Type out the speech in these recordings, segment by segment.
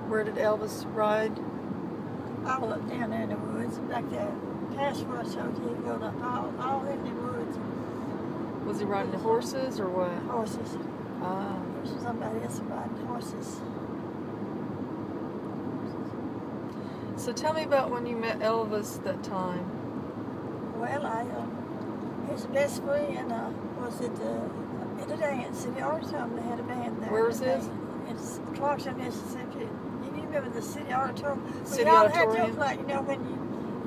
Where did Elvis ride? All up down there in the woods, back there. Past Rush Hotel, he rode up all in the woods. Was he riding the horses or what? Horses. Ah. There's somebody else riding horses. So tell me about when you met Elvis that time. Well, his best friend was at the dance in the auditorium. They had a band there. Where was this? It's Clarksville, Mississippi. You remember the city auditorium? City we all auditorium. had your, like, you know, when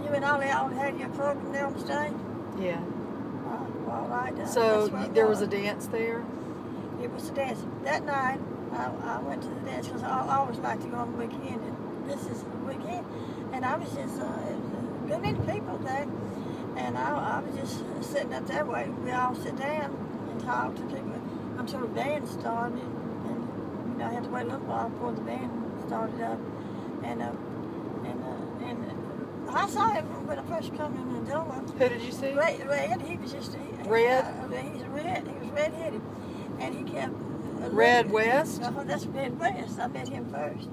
you and Ollie all had your program there on stage. Yeah. Well, right. So there was a dance there? It was a dance. That night, I went to the dance because I always like to go on the weekend. And this is the weekend. And I was just, it was a good many people there. And I was just sitting up there waiting. We all sit down and talk to people until the band started. And, you know, I had to wait a little while before the band started up. And I saw him when I first come in the door. Who did you see? Red. He was just... Red? He's red. He was red-headed. And he kept... Red West? That's Red West. I met him first.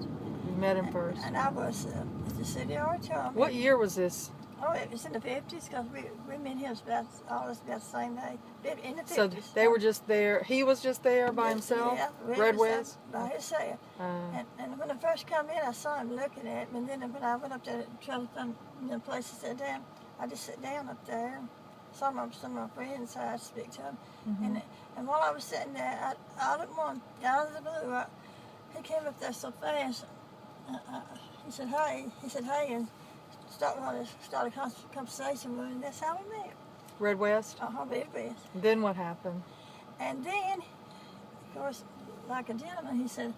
You met him first. And I was at the city auditorium. What year was this? Oh, it was in the 50s because we and him was about the same age. In the 50s. So they were just there. He was just there by himself? Yeah, Red West? By himself. And when I first come in, I saw him looking at me. And then when I went up there trying to find a place to sit down, I just sit down up there. And some of my friends, so I'd speak to them. Mm-hmm. And while I was sitting there, all at once, out of the blue, he came up there so fast. He said, hey, and start a conversation with him, and that's how we met. Red West? Red West. Then what happened? And then, of course, like a gentleman, he said,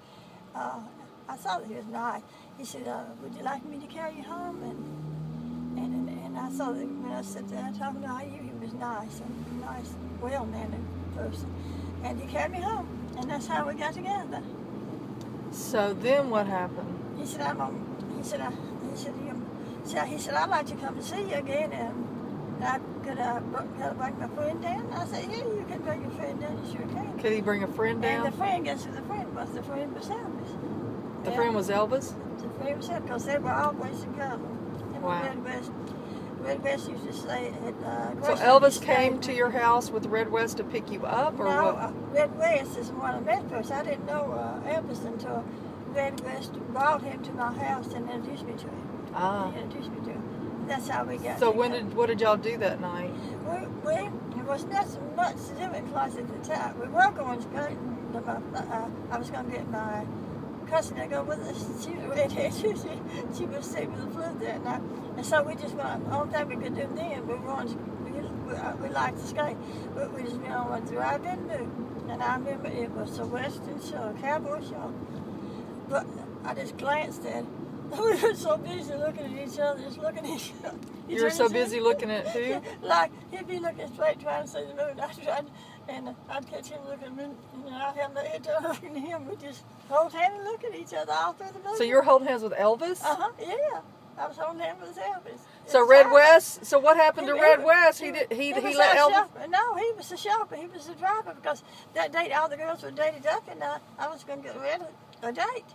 I thought he was nice. He said, would you like me to carry you home? And I saw that when I sat there talking to him, he was nice, well-mannered person. And he carried me home, and that's how we got together. So then what happened? He said, I'd like to come to see you again, and could I bring my friend down? I said, yeah, you can bring your friend down, you sure can. Could he bring a friend down? And the friend, guess who the friend was? The friend was Elvis. The friend was Elvis? The friend was Elvis, because they were always in common. And wow. Red West used to say at so Elvis came to your house with Red West to pick you up, or no, what? Red West is the one I met first. I didn't know Elvis until Red West brought him to my house and introduced me to him. Ah. He introduced me to him. That's how we got So together. what did y'all do that night? There was not so much to do in class at the time. We were going skating. I was going to get my cousin to go with us. She was redhead. She was sick with the flu that night. And so we just went, the only thing we could do then, we liked to skate, but we just went on a drive-in move. And I remember it was a Western show, a cowboy show. But I just glanced at it. We were so busy looking at each other, just looking at each other. You were so busy looking at who? Like, he'd be looking straight trying to see the moon. I'd catch him looking at the moon, and I'd have my head turned looking at him. We'd just hold hands and look at each other all through the movie. So you were holding hands with Elvis? Yeah. I was holding hands with Elvis. So Red West, so what happened to Red West? He let Elvis? No, he was the shopper. He was the driver, because that date all the girls were dated up, and I was going to get a date.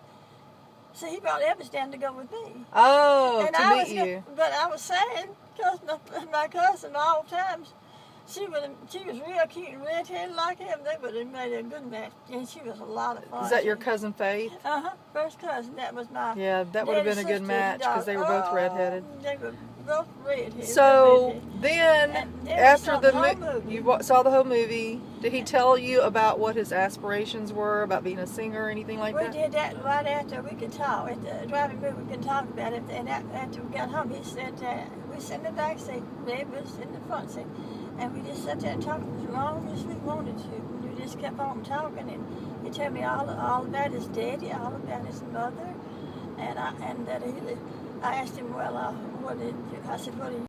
So he brought Elvis down to go with me. Oh, and to meet you. But I was sad, because my cousin, all times, she was real cute and red-headed like him. They would have made a good match, and she was a lot of fun. Is that your cousin Faith? First cousin. That was my. Yeah, that would have been a good match, because they were both redheaded. They were both redheaded. So then after the movie, you saw the whole movie. Did he tell you about what his aspirations were, about being a singer or anything like that? We did that right after we could talk. At the driving movie, we could talk about it. And after we got home, he said we sat in the back seat, Dave was in the front seat, and we just sat there and talked as long as we wanted to. And we just kept on talking, and he told me all about his daddy, all about his mother, and that I asked him, well, I said, what did you